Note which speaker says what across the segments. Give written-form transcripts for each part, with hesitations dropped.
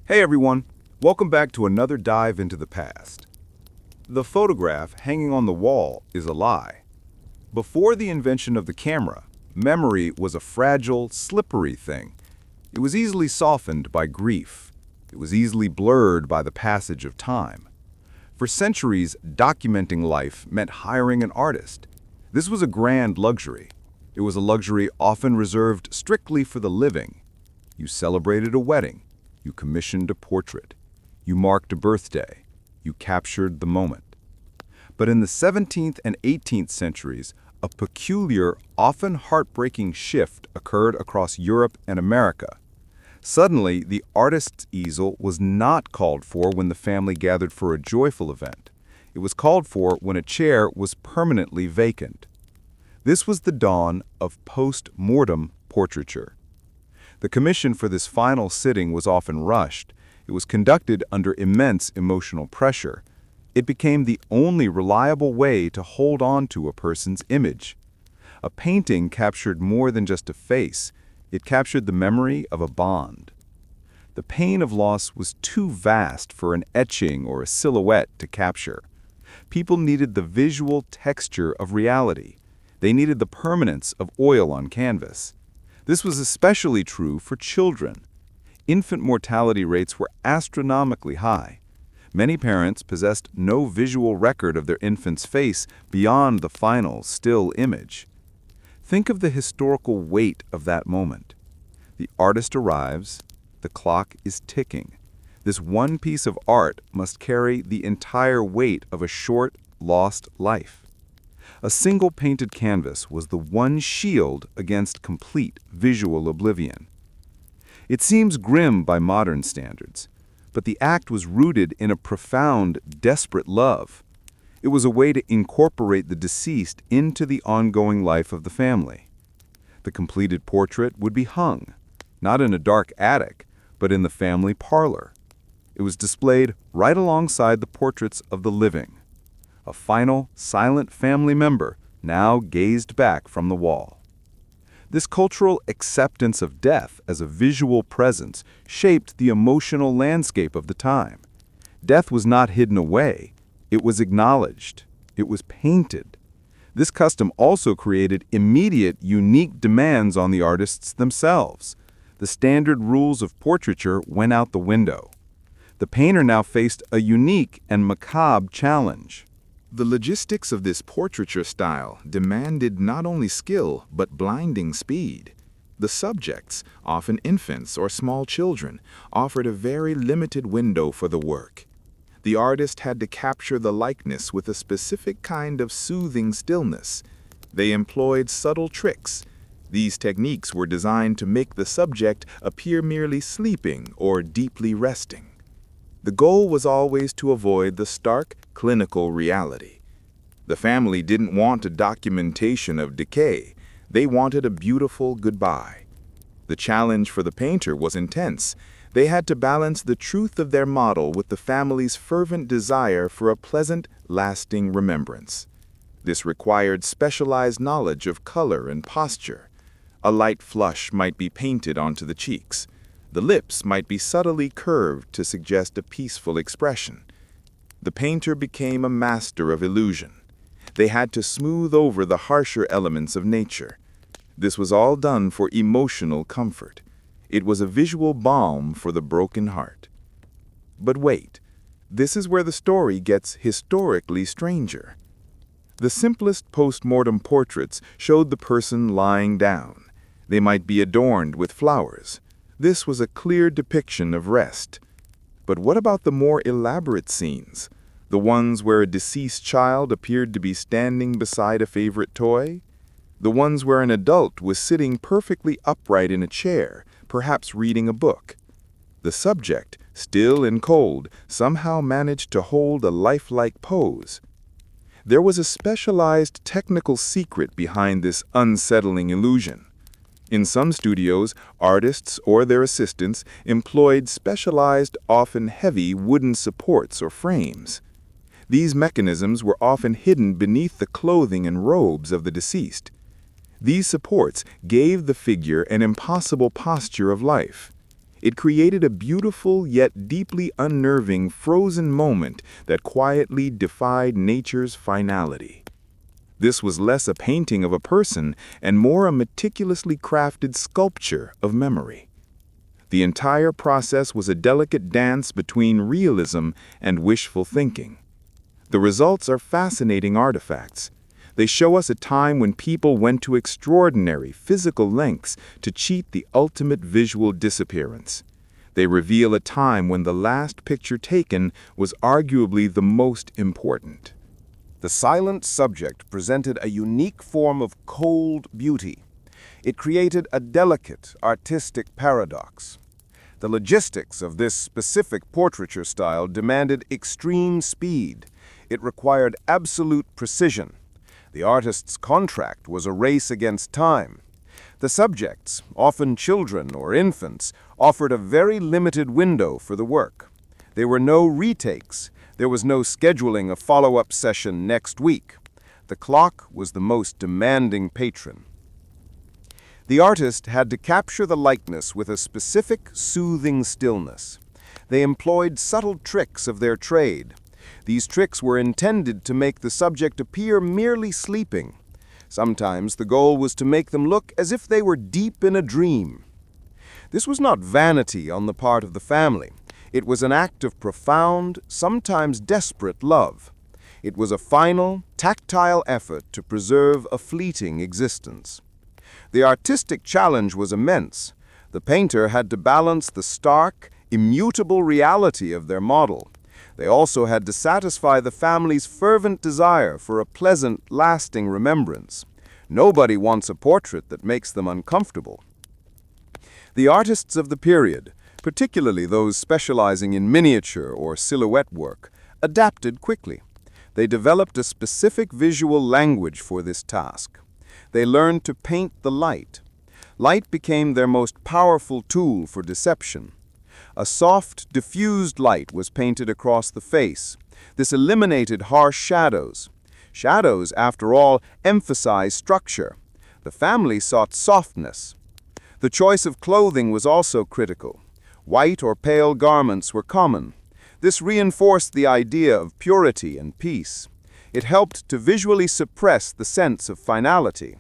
Speaker 1: Hey everyone, welcome back to another dive into the past. The photograph hanging on the wall is a lie. Before the invention of the camera, memory was a fragile, slippery thing. It was easily softened by grief. It was easily blurred by the passage of time. For centuries, documenting life meant hiring an artist. This was a grand luxury. It was a luxury often reserved strictly for the living. You celebrated a wedding. You commissioned a portrait. You marked a birthday. You captured the moment. But in the 17th and 18th centuries, a peculiar, often heartbreaking shift occurred across Europe and America. Suddenly, the artist's easel was not called for when the family gathered for a joyful event. It was called for when a chair was permanently vacant. This was the dawn of post-mortem portraiture. The commission for this final sitting was often rushed. It was conducted under immense emotional pressure. It became the only reliable way to hold on to a person's image. A painting captured more than just a face. It captured the memory of a bond. The pain of loss was too vast for an etching or a silhouette to capture. People needed the visual texture of reality. They needed the permanence of oil on canvas. This was especially true for children. Infant mortality rates were astronomically high. Many parents possessed no visual record of their infant's face beyond the final, still image. Think of the historical weight of that moment. The artist arrives, the clock is ticking. This one piece of art must carry the entire weight of a short, lost life. A single painted canvas was the one shield against complete visual oblivion. It seems grim by modern standards, but the act was rooted in a profound, desperate love. It was a way to incorporate the deceased into the ongoing life of the family. The completed portrait would be hung, not in a dark attic, but in the family parlor. It was displayed right alongside the portraits of the living. A final, silent family member now gazed back from the wall. This cultural acceptance of death as a visual presence shaped the emotional landscape of the time. Death was not hidden away. It was acknowledged. It was painted. This custom also created immediate, unique demands on the artists themselves. The standard rules of portraiture went out the window. The painter now faced a unique and macabre challenge.
Speaker 2: The logistics of this portraiture style demanded not only skill, but blinding speed. The subjects, often infants or small children, offered a very limited window for the work. The artist had to capture the likeness with a specific kind of soothing stillness. They employed subtle tricks. These techniques were designed to make the subject appear merely sleeping or deeply resting. The goal was always to avoid the stark, clinical reality. The family didn't want a documentation of decay. They wanted a beautiful goodbye. The challenge for the painter was intense. They had to balance the truth of their model with the family's fervent desire for a pleasant, lasting remembrance. This required specialized knowledge of color and posture. A light flush might be painted onto the cheeks. The lips might be subtly curved to suggest a peaceful expression. The painter became a master of illusion. They had to smooth over the harsher elements of nature. This was all done for emotional comfort. It was a visual balm for the broken heart. But wait, this is where the story gets historically stranger. The simplest post-mortem portraits showed the person lying down. They might be adorned with flowers. This was a clear depiction of rest. But what about the more elaborate scenes? The ones where a deceased child appeared to be standing beside a favorite toy? The ones where an adult was sitting perfectly upright in a chair, perhaps reading a book? The subject, still and cold, somehow managed to hold a lifelike pose. There was a specialized technical secret behind this unsettling illusion. In some studios, artists or their assistants employed specialized, often heavy wooden supports or frames. These mechanisms were often hidden beneath the clothing and robes of the deceased. These supports gave the figure an impossible posture of life. It created a beautiful yet deeply unnerving frozen moment that quietly defied nature's finality. This was less a painting of a person and more a meticulously crafted sculpture of memory. The entire process was a delicate dance between realism and wishful thinking. The results are fascinating artifacts. They show us a time when people went to extraordinary physical lengths to cheat the ultimate visual disappearance. They reveal a time when the last picture taken was arguably the most important.
Speaker 1: The silent subject presented a unique form of cold beauty. It created a delicate, artistic paradox. The logistics of this specific portraiture style demanded extreme speed. It required absolute precision. The artist's contract was a race against time. The subjects, often children or infants, offered a very limited window for the work. There were no retakes. There was no scheduling a follow-up session next week. The clock was the most demanding patron. The artist had to capture the likeness with a specific, soothing stillness. They employed subtle tricks of their trade. These tricks were intended to make the subject appear merely sleeping. Sometimes the goal was to make them look as if they were deep in a dream. This was not vanity on the part of the family. It was an act of profound, sometimes desperate love. It was a final, tactile effort to preserve a fleeting existence. The artistic challenge was immense. The painter had to balance the stark, immutable reality of their model. They also had to satisfy the family's fervent desire for a pleasant, lasting remembrance. Nobody wants a portrait that makes them uncomfortable. The artists of the period, particularly those specializing in miniature or silhouette work, adapted quickly. They developed a specific visual language for this task. They learned to paint the light. Light became their most powerful tool for deception. A soft, diffused light was painted across the face. This eliminated harsh shadows. Shadows, after all, emphasize structure. The family sought softness. The choice of clothing was also critical. White or pale garments were common. This reinforced the idea of purity and peace. It helped to visually suppress the sense of finality.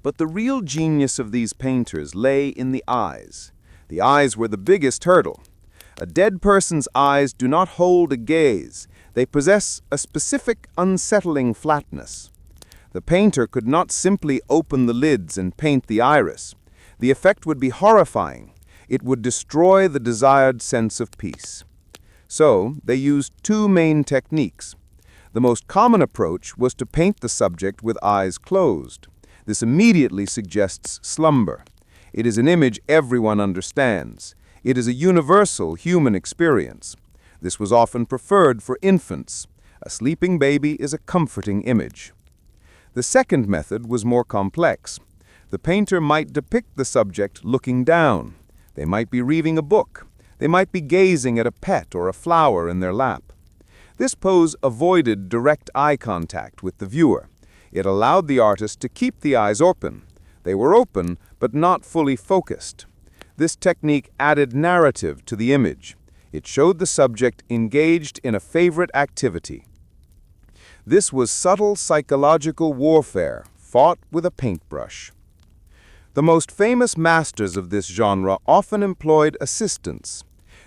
Speaker 1: But the real genius of these painters lay in the eyes. The eyes were the biggest hurdle. A dead person's eyes do not hold a gaze. They possess a specific, unsettling flatness. The painter could not simply open the lids and paint the iris. The effect would be horrifying. It would destroy the desired sense of peace. So, they used two main techniques. The most common approach was to paint the subject with eyes closed. This immediately suggests slumber. It is an image everyone understands. It is a universal human experience. This was often preferred for infants. A sleeping baby is a comforting image. The second method was more complex. The painter might depict the subject looking down. They might be reading a book. They might be gazing at a pet or a flower in their lap. This pose avoided direct eye contact with the viewer. It allowed the artist to keep the eyes open. They were open, but not fully focused. This technique added narrative to the image. It showed the subject engaged in a favorite activity. This was subtle psychological warfare, fought with a paintbrush. The most famous masters of this genre often employed assistants.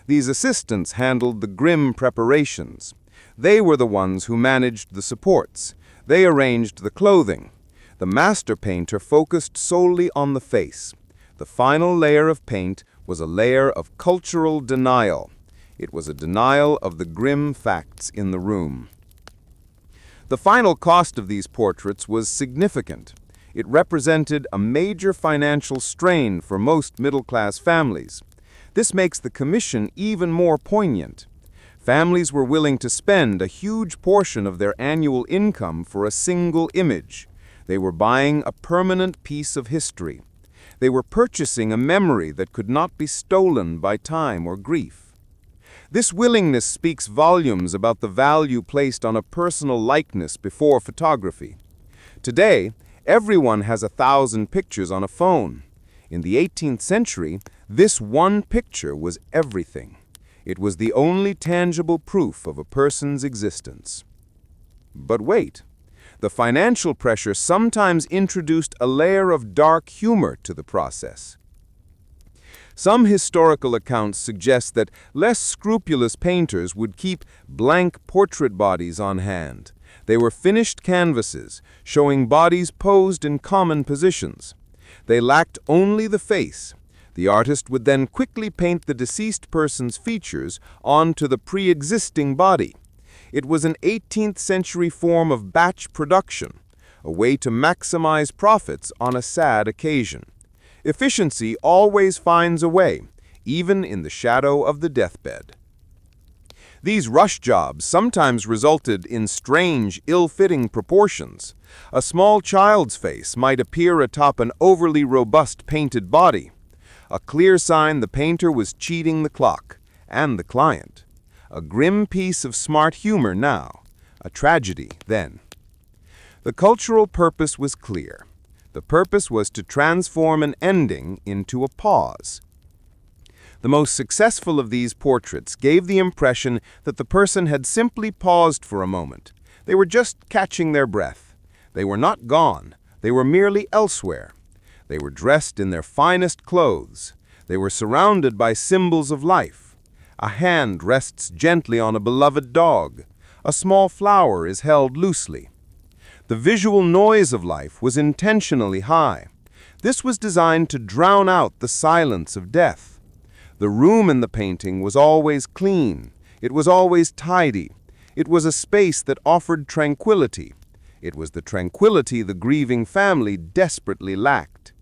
Speaker 1: These assistants handled the grim preparations. They were the ones who managed the supports. They arranged the clothing. The master painter focused solely on the face. The final layer of paint was a layer of cultural denial. It was a denial of the grim facts in the room. The final cost of these portraits was significant. It represented a major financial strain for most middle-class families. This makes the commission even more poignant. Families were willing to spend a huge portion of their annual income for a single image. They were buying a permanent piece of history. They were purchasing a memory that could not be stolen by time or grief. This willingness speaks volumes about the value placed on a personal likeness before photography. Today, everyone has 1,000 pictures on a phone.
Speaker 3: In the 18th century, this one picture was everything. It was the only tangible proof of a person's existence. But wait, the financial pressure sometimes introduced a layer of dark humor to the process. Some historical accounts suggest that less scrupulous painters would keep blank portrait bodies on hand. They were finished canvases, showing bodies posed in common positions. They lacked only the face. The artist would then quickly paint the deceased person's features onto the pre-existing body. It was an 18th century form of batch production, a way to maximize profits on a sad occasion. Efficiency always finds a way, even in the shadow of the deathbed. These rush jobs sometimes resulted in strange, ill-fitting proportions. A small child's face might appear atop an overly robust painted body, a clear sign the painter was cheating the clock and the client. A grim piece of smart humor now, a tragedy then. The cultural purpose was clear. The purpose was to transform an ending into a pause. The most successful of these portraits gave the impression that the person had simply paused for a moment. They were just catching their breath. They were not gone. They were merely elsewhere. They were dressed in their finest clothes. They were surrounded by symbols of life. A hand rests gently on a beloved dog. A small flower is held loosely. The visual noise of life was intentionally high. This was designed to drown out the silence of death. The room in the painting was always clean. It was always tidy. It was a space that offered tranquility. It was the tranquility the grieving family desperately lacked.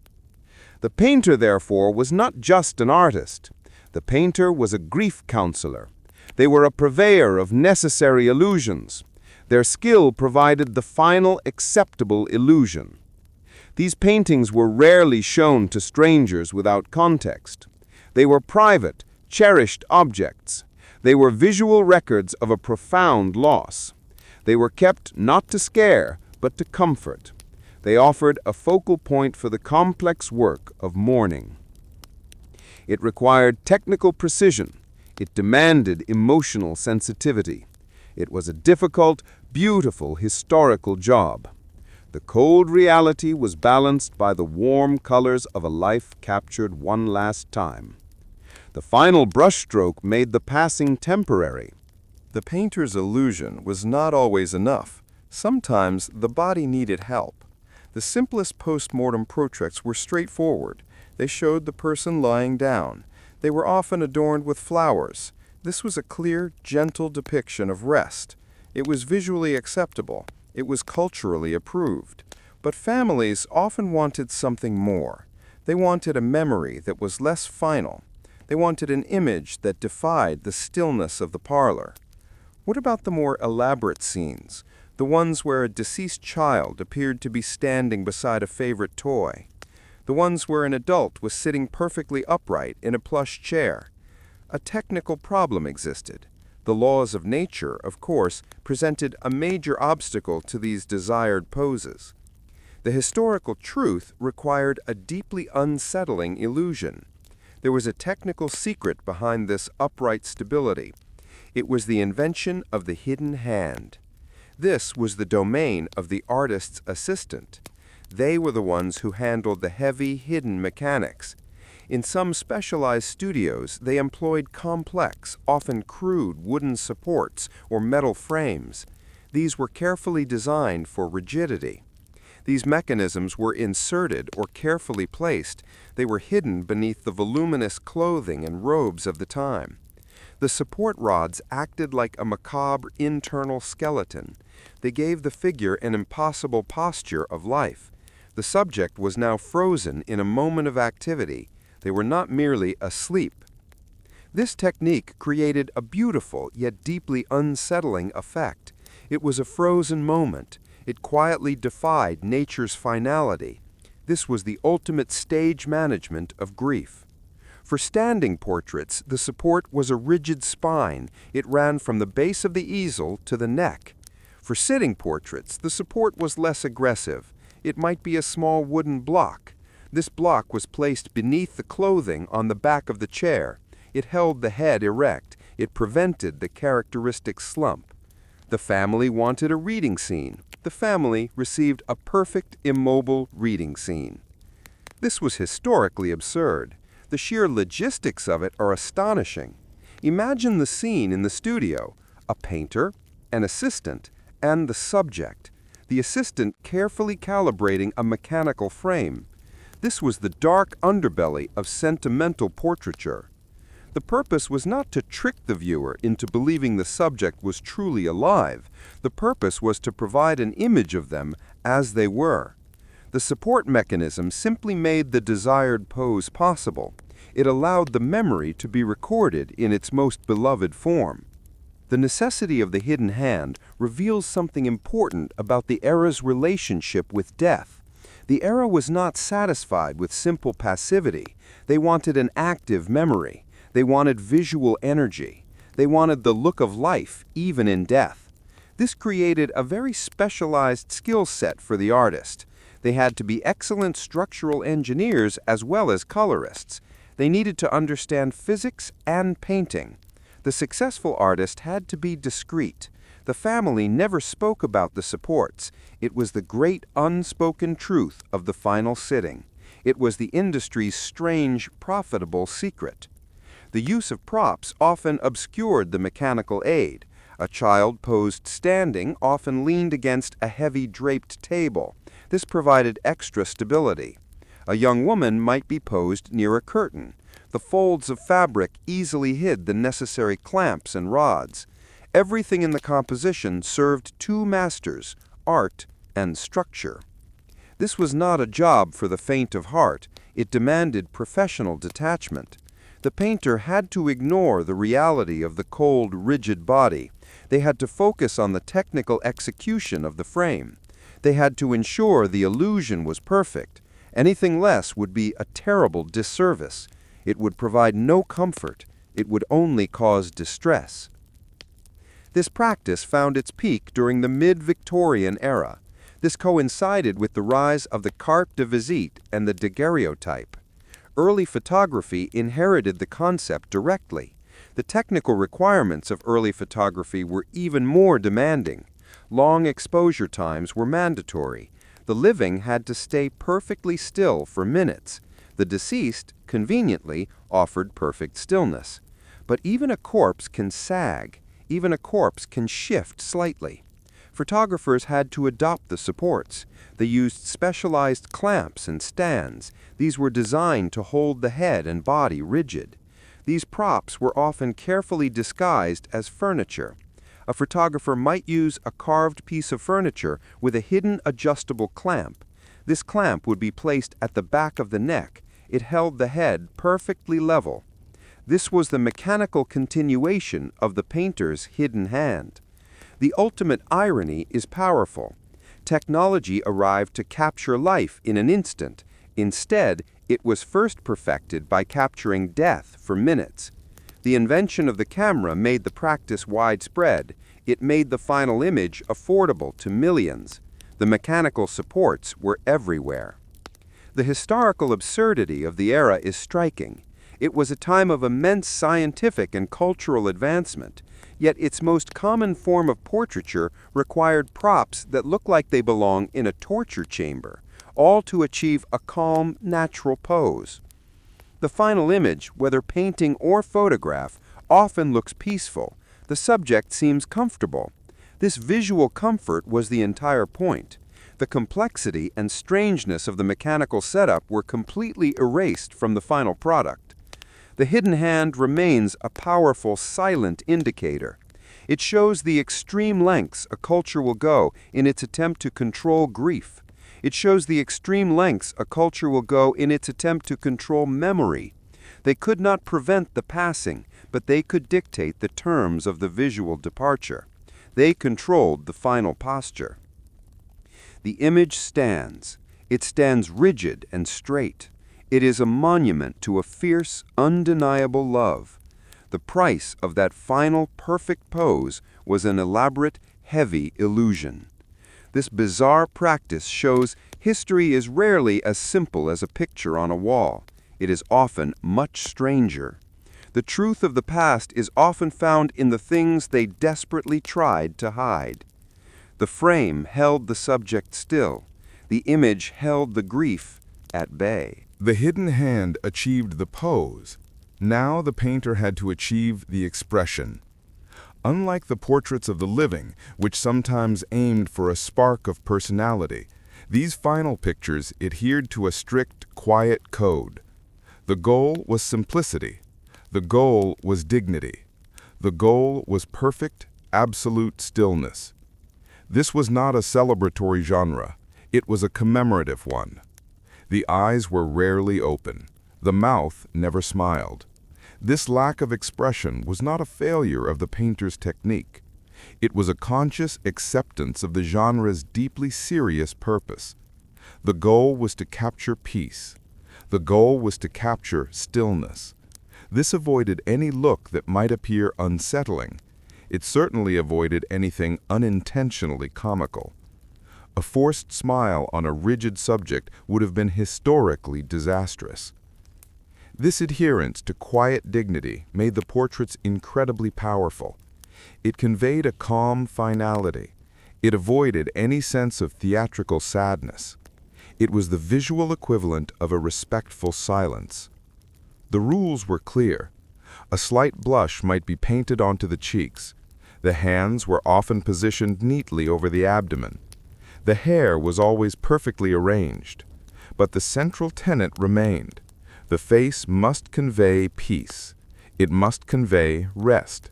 Speaker 3: The painter, therefore, was not just an artist. The painter was a grief counselor. They were a purveyor of necessary illusions. Their skill provided the final acceptable illusion. These paintings were rarely shown to strangers without context. They were private, cherished objects. They were visual records of a profound loss. They were kept not to scare, but to comfort. They offered a focal point for the complex work of mourning. It required technical precision. It demanded emotional sensitivity. It was a difficult, beautiful, historical job. The cold reality was balanced by the warm colors of a life captured one last time. The final brushstroke made the passing temporary.
Speaker 1: The painter's illusion was not always enough. Sometimes the body needed help. The simplest post-mortem portraits were straightforward. They showed the person lying down. They were often adorned with flowers. This was a clear, gentle depiction of rest. It was visually acceptable. It was culturally approved. But families often wanted something more. They wanted a memory that was less final. They wanted an image that defied the stillness of the parlor. What about the more elaborate scenes? The ones where a deceased child appeared to be standing beside a favorite toy. The ones where an adult was sitting perfectly upright in a plush chair. A technical problem existed. The laws of nature, of course, presented a major obstacle to these desired poses. The historical truth required a deeply unsettling illusion. There was a technical secret behind this upright stability. It was the invention of the hidden hand. This was the domain of the artist's assistant. They were the ones who handled the heavy, hidden mechanics. In some specialized studios, they employed complex, often crude wooden supports or metal frames. These were carefully designed for rigidity. These mechanisms were inserted or carefully placed. They were hidden beneath the voluminous clothing and robes of the time. The support rods acted like a macabre internal skeleton. They gave the figure an impossible posture of life. The subject was now frozen in a moment of activity. They were not merely asleep. This technique created a beautiful yet deeply unsettling effect. It was a frozen moment. It quietly defied nature's finality. This was the ultimate stage management of grief. For standing portraits, the support was a rigid spine. It ran from the base of the easel to the neck. For sitting portraits, the support was less aggressive. It might be a small wooden block.
Speaker 3: This block was placed beneath the clothing on the back of the chair. It held the head erect. It prevented the characteristic slump. The family wanted a reading scene. The family received a perfect immobile reading scene. This was historically absurd. The sheer logistics of it are astonishing. Imagine the scene in the studio: a painter, an assistant, and the subject. The assistant carefully calibrating a mechanical frame. This was the dark underbelly of sentimental portraiture. The purpose was not to trick the viewer into believing the subject was truly alive. The purpose was to provide an image of them as they were. The support mechanism simply made the desired pose possible. It allowed the memory to be recorded in its most beloved form. The necessity of the hidden hand reveals something important about the era's relationship with death. The era was not satisfied with simple passivity. They wanted an active memory. They wanted visual energy. They wanted the look of life, even in death. This created a very specialized skill set for the artist. They had to be excellent structural engineers as well as colorists. They needed to understand physics and painting. The successful artist had to be discreet. The family never spoke about the supports. It was the great unspoken truth of the final sitting. It was the industry's strange, profitable secret. The use of props often obscured the mechanical aid. A child posed standing often leaned against a heavy draped table. This provided extra stability. A young woman might be posed near a curtain. The folds of fabric easily hid the necessary clamps and rods. Everything in the composition served two masters, art and structure. This was not a job for the faint of heart. It demanded professional detachment. The painter had to ignore the reality of the cold, rigid body. They had to focus on the technical execution of the frame. They had to ensure the illusion was perfect. Anything less would be a terrible disservice. It would provide no comfort. It would only cause distress. This practice found its peak during the mid-Victorian era. This coincided with the rise of the carte de visite and the daguerreotype. Early photography inherited the concept directly. The technical requirements of early photography were even more demanding. Long exposure times were mandatory. The living had to stay perfectly still for minutes. The deceased, conveniently, offered perfect stillness. But even a corpse can sag. Even a corpse can shift slightly. Photographers had to adopt the supports. They used specialized clamps and stands. These were designed to hold the head and body rigid. These props were often carefully disguised as furniture. A photographer might use a carved piece of furniture with a hidden adjustable clamp. This clamp would be placed at the back of the neck. It held the head perfectly level. This was the mechanical continuation of the painter's hidden hand. The ultimate irony is powerful. Technology arrived to capture life in an instant. Instead, it was first perfected by capturing death for minutes. The invention of the camera made the practice widespread. It made the final image affordable to millions. The mechanical supports were everywhere. The historical absurdity of the era is striking. It was a time of immense scientific and cultural advancement. Yet its most common form of portraiture required props that look like they belong in a torture chamber, all to achieve a calm, natural pose. The final image, whether painting or photograph, often looks peaceful. The subject seems comfortable. This visual comfort was the entire point. The complexity and strangeness of the mechanical setup were completely erased from the final product. The hidden hand remains a powerful, silent indicator. It shows the extreme lengths a culture will go in its attempt to control grief. It shows the extreme lengths a culture will go in its attempt to control memory. They could not prevent the passing, but they could dictate the terms of the visual departure. They controlled the final posture. The image stands. It stands rigid and straight. It is a monument to a fierce, undeniable love. The price of that final perfect pose was an elaborate, heavy illusion. This bizarre practice shows History is rarely as simple as a picture on a wall. It is often much stranger. The truth of the past is often found in the things they desperately tried to hide. The frame held the subject still. The image held the grief at bay.
Speaker 1: The hidden hand achieved the pose. Now the painter had to achieve the expression. Unlike the portraits of the living, which sometimes aimed for a spark of personality, these final pictures adhered to a strict, quiet code. The goal was simplicity. The goal was dignity. The goal was perfect, absolute stillness. This was not a celebratory genre. It was a commemorative one. The eyes were rarely open. The mouth never smiled. This lack of expression was not a failure of the painter's technique. It was a conscious acceptance of the genre's deeply serious purpose. The goal was to capture peace. The goal was to capture stillness. This avoided any look that might appear unsettling. It certainly avoided anything unintentionally comical. A forced smile on a rigid subject would have been historically disastrous. This adherence to quiet dignity made the portraits incredibly powerful. It conveyed a calm finality. It avoided any sense of theatrical sadness. It was the visual equivalent of a respectful silence. The rules were clear. A slight blush might be painted onto the cheeks. The hands were often positioned neatly over the abdomen. The hair was always perfectly arranged. But the central tenet remained. The face must convey peace. It must convey rest.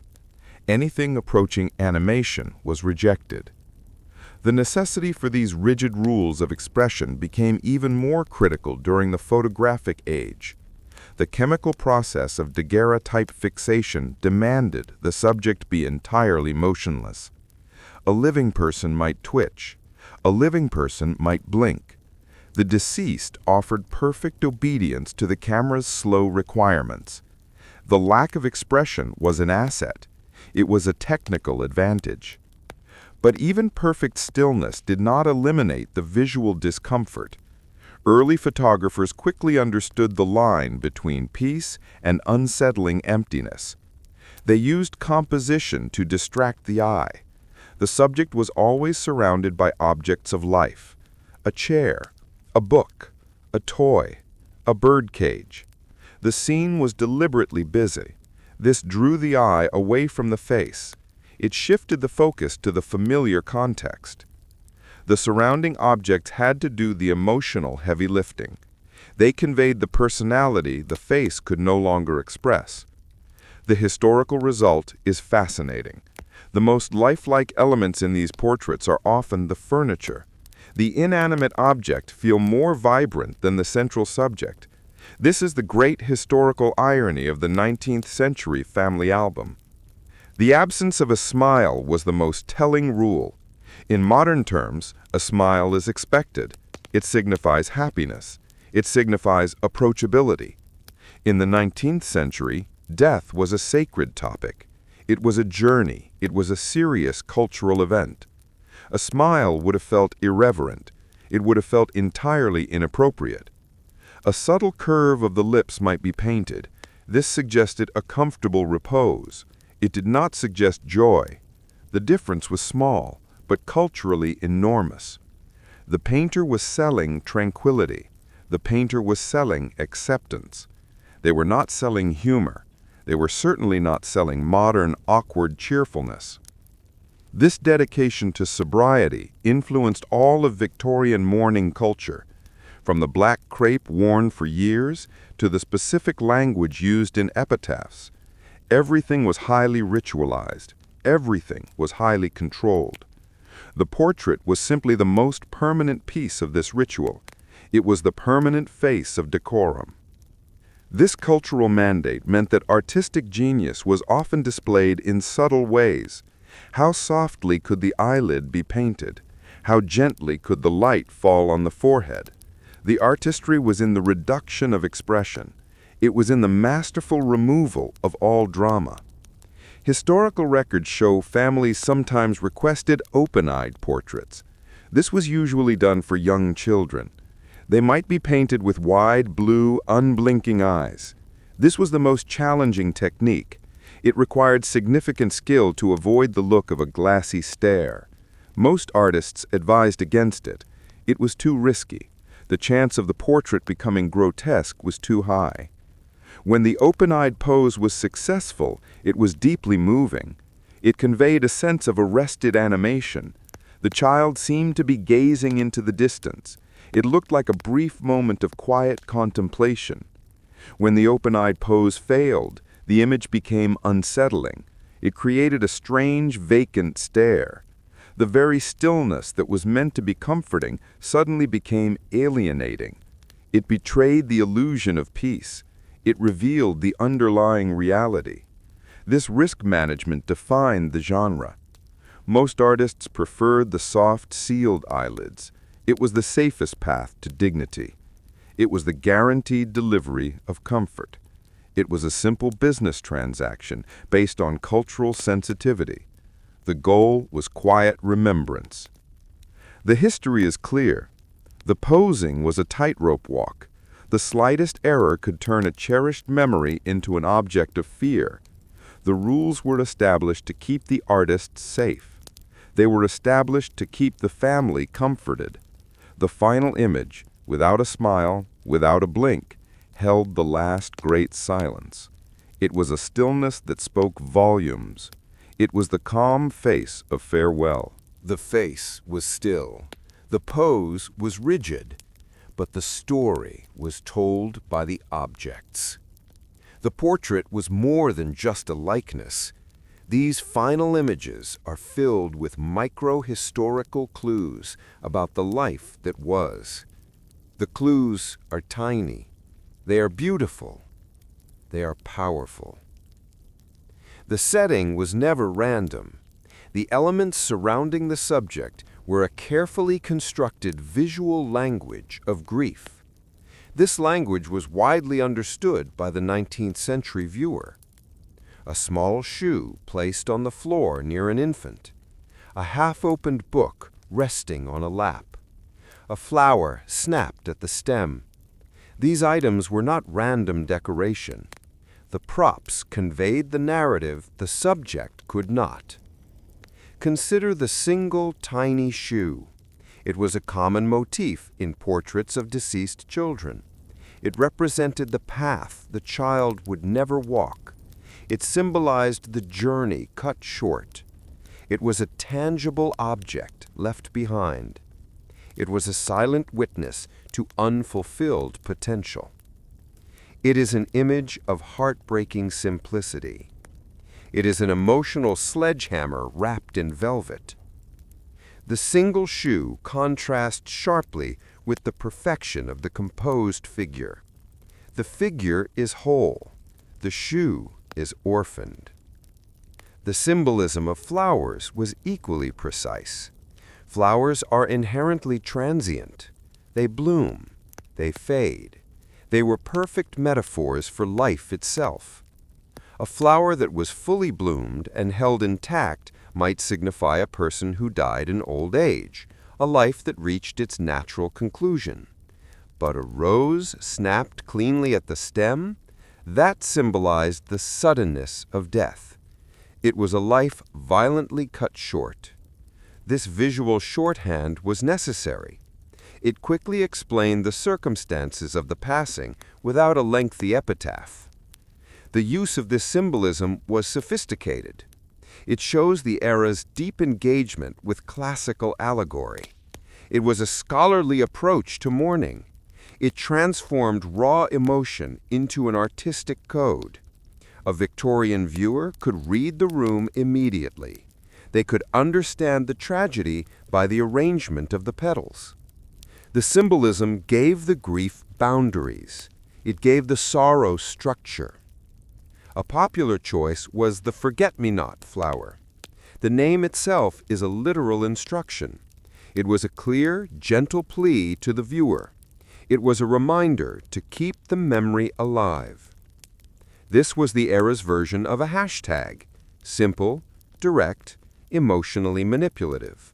Speaker 1: Anything approaching animation was rejected. The necessity for these rigid rules of expression became even more critical during the photographic age. The chemical process of daguerreotype fixation demanded the subject be entirely motionless. A living person might twitch. A living person might blink. The deceased offered perfect obedience to the camera's slow requirements. The lack of expression was an asset. It was a technical advantage. But even perfect stillness did not eliminate the visual discomfort. Early photographers quickly understood the line between peace and unsettling emptiness. They used composition to distract the eye. The subject was always surrounded by objects of life: a chair, a book, a toy, a birdcage. The scene was deliberately busy. This drew the eye away from the face. It shifted the focus to the familiar context. The surrounding objects had to do the emotional heavy lifting. They conveyed the personality the face could no longer express. The historical result is fascinating. The most lifelike elements in these portraits are often the furniture. The inanimate object feel more vibrant than the central subject. This is the great historical irony of the 19th century family album. The absence of a smile was the most telling rule. In modern terms, a smile is expected. It signifies happiness. It signifies approachability. In the 19th century, death was a sacred topic. It was a journey. It was a serious cultural event. A smile would have felt irreverent. It would have felt entirely inappropriate. A subtle curve of the lips might be painted. This suggested a comfortable repose. It did not suggest joy. The difference was small, but culturally enormous. The painter was selling tranquility. The painter was selling acceptance. They were not selling humor. They were certainly not selling modern, awkward cheerfulness. This dedication to sobriety influenced all of Victorian mourning culture, from the black crepe worn for years to the specific language used in epitaphs. Everything was highly ritualized. Everything was highly controlled. The portrait was simply the most permanent piece of this ritual. It was the permanent face of decorum. This cultural mandate meant that artistic genius was often displayed in subtle ways. How softly could the eyelid be painted? How gently could the light fall on the forehead? The artistry was in the reduction of expression. It was in the masterful removal of all drama. Historical records show families sometimes requested open-eyed portraits.
Speaker 3: This was usually done for young children. They might be painted with wide, blue, unblinking eyes. This was the most challenging technique. It required significant skill to avoid the look of a glassy stare. Most artists advised against it. It was too risky. The chance of the portrait becoming grotesque was too high. When the open-eyed pose was successful, it was deeply moving. It conveyed a sense of arrested animation. The child seemed to be gazing into the distance. It looked like a brief moment of quiet contemplation. When the open-eyed pose failed, the image became unsettling. It created a strange, vacant stare. The very stillness that was meant to be comforting suddenly became alienating. It betrayed the illusion of peace. It revealed the underlying reality. This risk management defined the genre. Most artists preferred the soft, sealed eyelids. It was the safest path to dignity. It was the guaranteed delivery of comfort. It was a simple business transaction based on cultural sensitivity. The goal was quiet remembrance. The history is clear. The posing was a tightrope walk. The slightest error could turn a cherished memory into an object of fear. The rules were established to keep the artist safe. They were established to keep the family comforted. The final image, without a smile, without a blink, held the last great silence. It was a stillness that spoke volumes. It was the calm face of farewell.
Speaker 4: The face was still. The pose was rigid. But the story was told by the objects. The portrait was more than just a likeness. These final images are filled with micro-historical clues about the life that was. The clues are tiny. They are beautiful. They are powerful. The setting was never random. The elements surrounding the subject were a carefully constructed visual language of grief. This language was widely understood by the 19th century viewer. A small shoe placed on the floor near an infant. A half-opened book resting on a lap. A flower snapped at the stem. These items were not random decoration. The props conveyed the narrative the subject could not. Consider the single tiny shoe. It was a common motif in portraits of deceased children. It represented the path the child would never walk. It symbolized the journey cut short. It was a tangible object left behind. It was a silent witness to unfulfilled potential. It is an image of heartbreaking simplicity. It is an emotional sledgehammer wrapped in velvet. The single shoe contrasts sharply with the perfection of the composed figure. The figure is whole. The shoe is orphaned. The symbolism of flowers was equally precise. Flowers are inherently transient. They bloom. They fade. They were perfect metaphors for life itself. A flower that was fully bloomed and held intact might signify a person who died in old age, a life that reached its natural conclusion. But a rose snapped cleanly at the stem, that symbolized the suddenness of death. It was a life violently cut short. This visual shorthand was necessary. It quickly explained the circumstances of the passing without a lengthy epitaph. The use of this symbolism was sophisticated. It shows the era's deep engagement with classical allegory. It was a scholarly approach to mourning. It transformed raw emotion into an artistic code. A Victorian viewer could read the room immediately. They could understand the tragedy by the arrangement of the petals. The symbolism gave the grief boundaries. It gave the sorrow structure. A popular choice was the forget-me-not flower. The name itself is a literal instruction. It was a clear, gentle plea to the viewer. It was a reminder to keep the memory alive. This was the era's version of a hashtag: simple, direct, emotionally manipulative.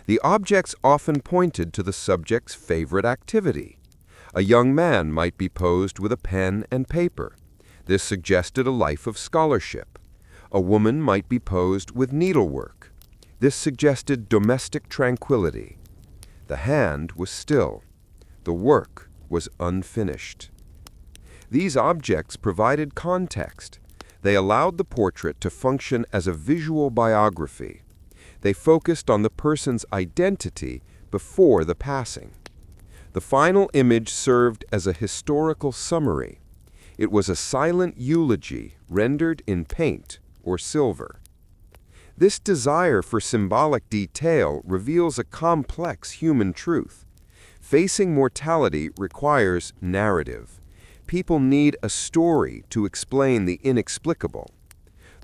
Speaker 3: The objects often pointed to the subject's favorite activity. A young man might be posed with a pen and paper. This suggested a life of scholarship. A woman might be posed with needlework. This suggested domestic tranquility. The hand was still. The work was unfinished. These objects provided context. They allowed the portrait to function as a visual biography. They focused on the person's identity before the passing. The final image served as a historical summary. It was a silent eulogy rendered in paint or silver. This desire for symbolic detail reveals a complex human truth. Facing mortality requires narrative. People need a story to explain the inexplicable.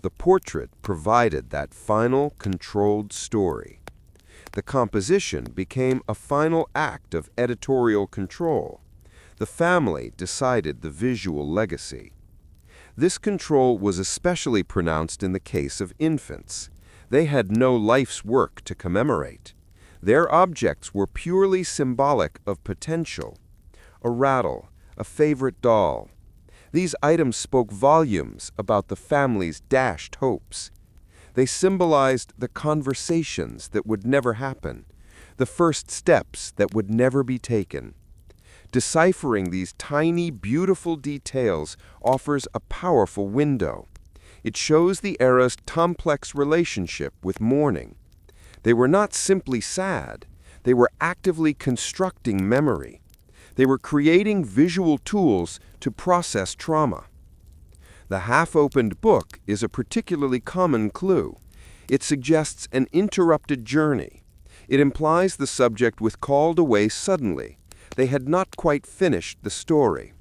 Speaker 3: The portrait provided that final, controlled story. The composition became a final act of editorial control. The family decided the visual legacy. This control was especially pronounced in the case of infants. They had no life's work to commemorate. Their objects were purely symbolic of potential. A rattle, a favorite doll. These items spoke volumes about the family's dashed hopes. They symbolized the conversations that would never happen, the first steps that would never be taken. Deciphering these tiny, beautiful details offers a powerful window. It shows the era's complex relationship with mourning. They were not simply sad. They were actively constructing memory. They were creating visual tools to process trauma. The half-opened book is a particularly common clue. It suggests an interrupted journey. It implies the subject was called away suddenly. They had not quite finished the story.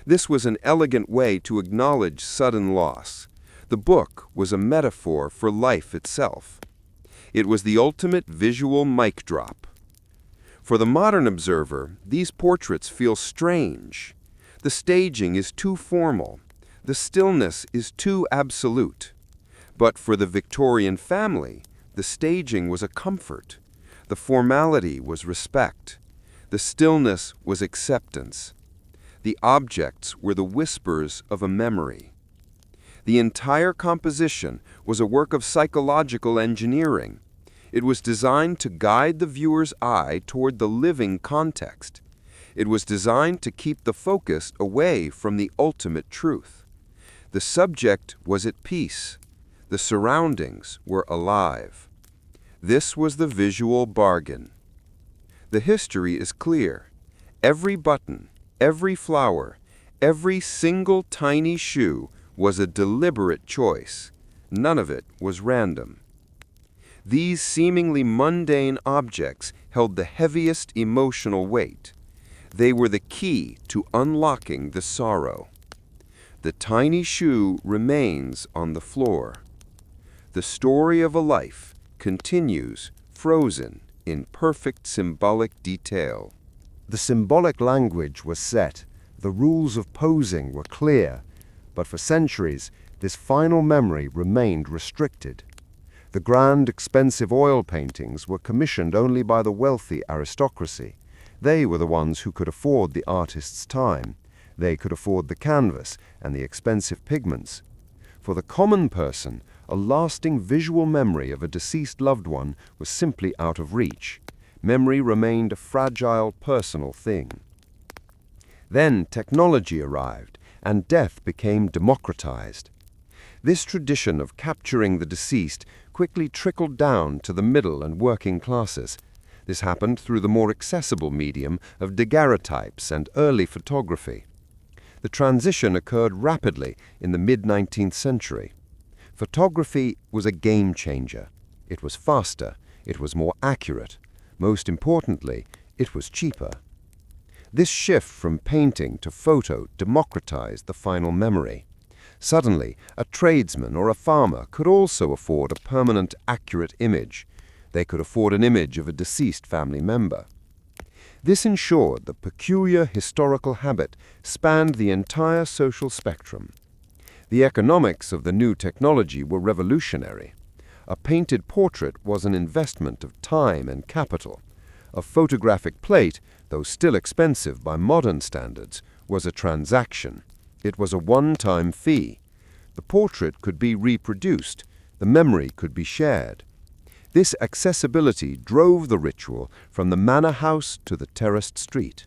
Speaker 3: This was an elegant way to acknowledge sudden loss. The book was a metaphor for life itself. It was the ultimate visual mic drop. For the modern observer, these portraits feel strange. The staging is too formal. The stillness is too absolute. But for the Victorian family, the staging was a comfort. The formality was respect. The stillness was acceptance. The objects were the whispers of a memory. The entire composition was a work of psychological engineering. It was designed to guide the viewer's eye toward the living context. It was designed to keep the focus away from the ultimate truth. The subject was at peace. The surroundings were alive. This was the visual bargain. The history is clear. Every button, every flower, every single tiny shoe was a deliberate choice. None of it was random. These seemingly mundane objects held the heaviest emotional weight. They were the key to unlocking the sorrow. The tiny shoe remains on the floor. The story of a life continues, frozen in perfect symbolic detail.
Speaker 5: The symbolic language was set, the rules of posing were clear, but for centuries, this final memory remained restricted. The grand, expensive oil paintings were commissioned only by the wealthy aristocracy. They were the ones who could afford the artist's time. They could afford the canvas and the expensive pigments. For the common person, a lasting visual memory of a deceased loved one was simply out of reach. Memory remained a fragile, personal thing. Then technology arrived, and death became democratized. This tradition of capturing the deceased quickly trickled down to the middle and working classes. This happened through the more accessible medium of daguerreotypes and early photography. The transition occurred rapidly in the mid-19th century. Photography was a game changer. It was faster, it was more accurate. Most importantly, it was cheaper. This shift from painting to photo democratized the final memory. Suddenly, a tradesman or a farmer could also afford a permanent, accurate image. They could afford an image of a deceased family member. This ensured the peculiar historical habit spanned the entire social spectrum. The economics of the new technology were revolutionary.
Speaker 3: A painted portrait was an investment of time and capital. A photographic plate, though still expensive by modern standards, was a transaction. It was a one-time fee. The portrait could be reproduced. The memory could be shared. This accessibility drove the ritual from the manor house to the terraced street.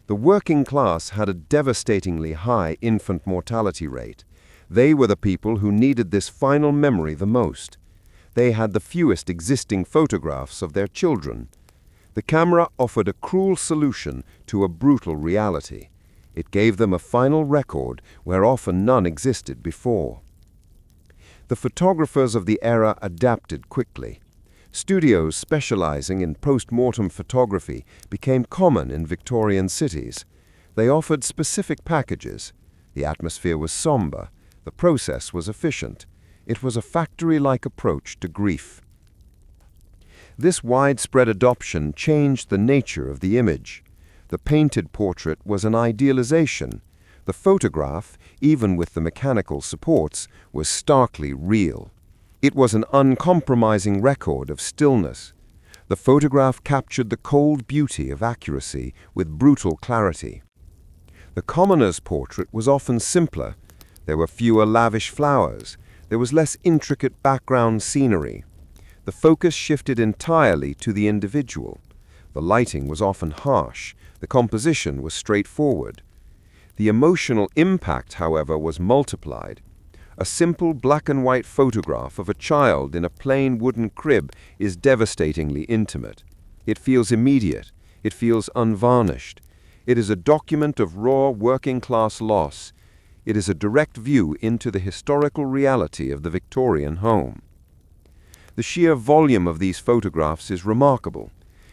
Speaker 3: The working class had a devastatingly high infant mortality rate. They were the people who needed this final memory the most. They had the fewest existing photographs of their children. The camera offered a cruel solution to a brutal reality. It gave them a final record where often none existed before. The photographers of the era adapted quickly. Studios specializing in post-mortem photography became common in Victorian cities. They offered specific packages. The atmosphere was somber. The process was efficient. It was a factory-like approach to grief. This widespread adoption changed the nature of the image. The painted portrait was an idealization. The photograph, even with the mechanical supports, was starkly real. It was an uncompromising record of stillness. The photograph captured the cold beauty of accuracy with brutal clarity. The commoner's portrait was often simpler. There were fewer lavish flowers. There was less intricate background scenery. The focus shifted entirely to the individual. The lighting was often harsh. The composition was straightforward. The emotional impact, however, was multiplied. A simple black-and-white photograph of a child in a plain wooden crib is devastatingly intimate. It feels immediate. It feels unvarnished. It is a document of raw working-class loss. It is a direct view into the historical reality of the Victorian home. The sheer volume of these photographs is remarkable.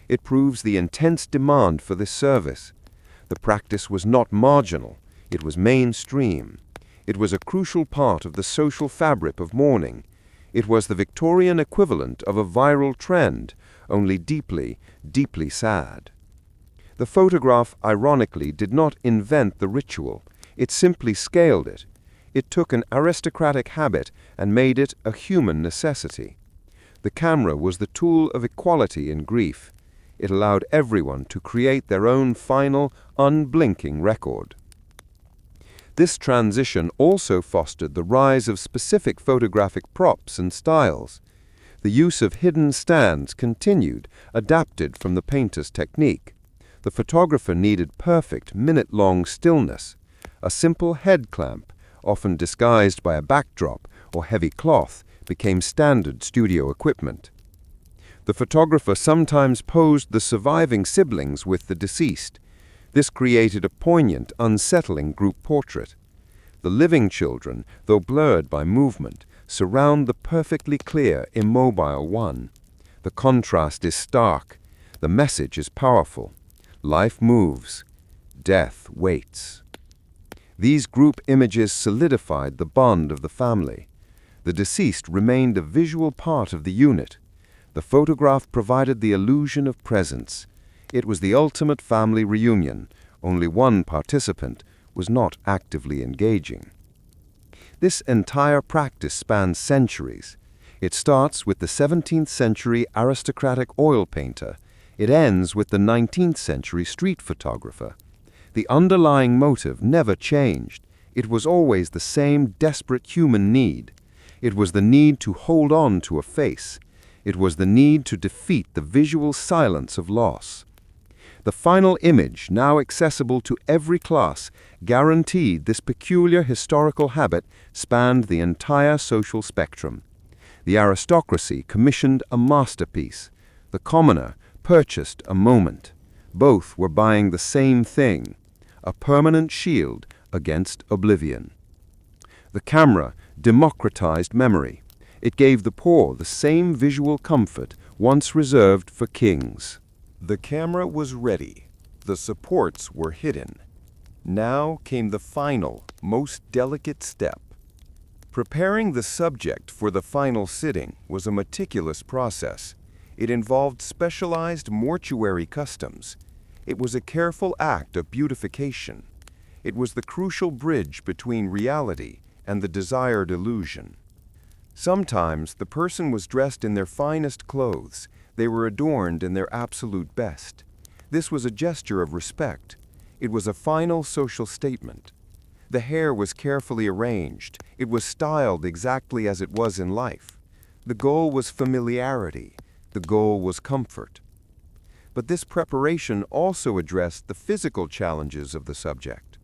Speaker 3: It proves the intense demand for this service. The practice was not marginal. It was mainstream. It was a crucial part of the social fabric of mourning. It was the Victorian equivalent of a viral trend, only deeply, deeply sad. The photograph, ironically, did not invent the ritual. It simply scaled it. It took an aristocratic habit and made it a human necessity. The camera was the tool of equality in grief. It allowed everyone to create their own final, unblinking record. This transition also fostered the rise of specific photographic props and styles. The use of hidden stands continued, adapted from the painter's technique. The photographer needed perfect, minute-long stillness. A simple head clamp, often disguised by a backdrop or heavy cloth, became standard studio equipment. The photographer sometimes posed the surviving siblings with the deceased. This created a poignant, unsettling group portrait. The living children, though blurred by movement, surround the perfectly clear, immobile one. The contrast is stark. The message is powerful. Life moves. Death waits. These group images solidified the bond of the family. The deceased remained a visual part of the unit. The photograph provided the illusion of presence. It was the ultimate family reunion. Only one participant was not actively engaging. This entire practice spans centuries. It starts with the 17th century aristocratic oil painter. It ends with the 19th century street photographer. The underlying motive never changed. It was always the same desperate human need. It was the need to hold on to a face. It was the need to defeat the visual silence of loss. The final image, now accessible to every class, guaranteed this peculiar historical habit spanned the entire social spectrum. The aristocracy commissioned a masterpiece. The commoner purchased a moment. Both were buying the same thing, a permanent shield against oblivion. The camera democratized memory. It gave the poor the same visual comfort once reserved for kings.
Speaker 1: The camera was ready. The supports were hidden. Now came the final, most delicate step. Preparing the subject for the final sitting was a meticulous process. It involved specialized mortuary customs. It was a careful act of beautification. It was the crucial bridge between reality and the desired illusion.
Speaker 3: Sometimes the person was dressed in their finest clothes. They were adorned in their absolute best. This was a gesture of respect. It was a final social statement. The hair was carefully arranged. It was styled exactly as it was in life. The goal was familiarity. The goal was comfort. But this preparation also addressed the physical challenges of the subject.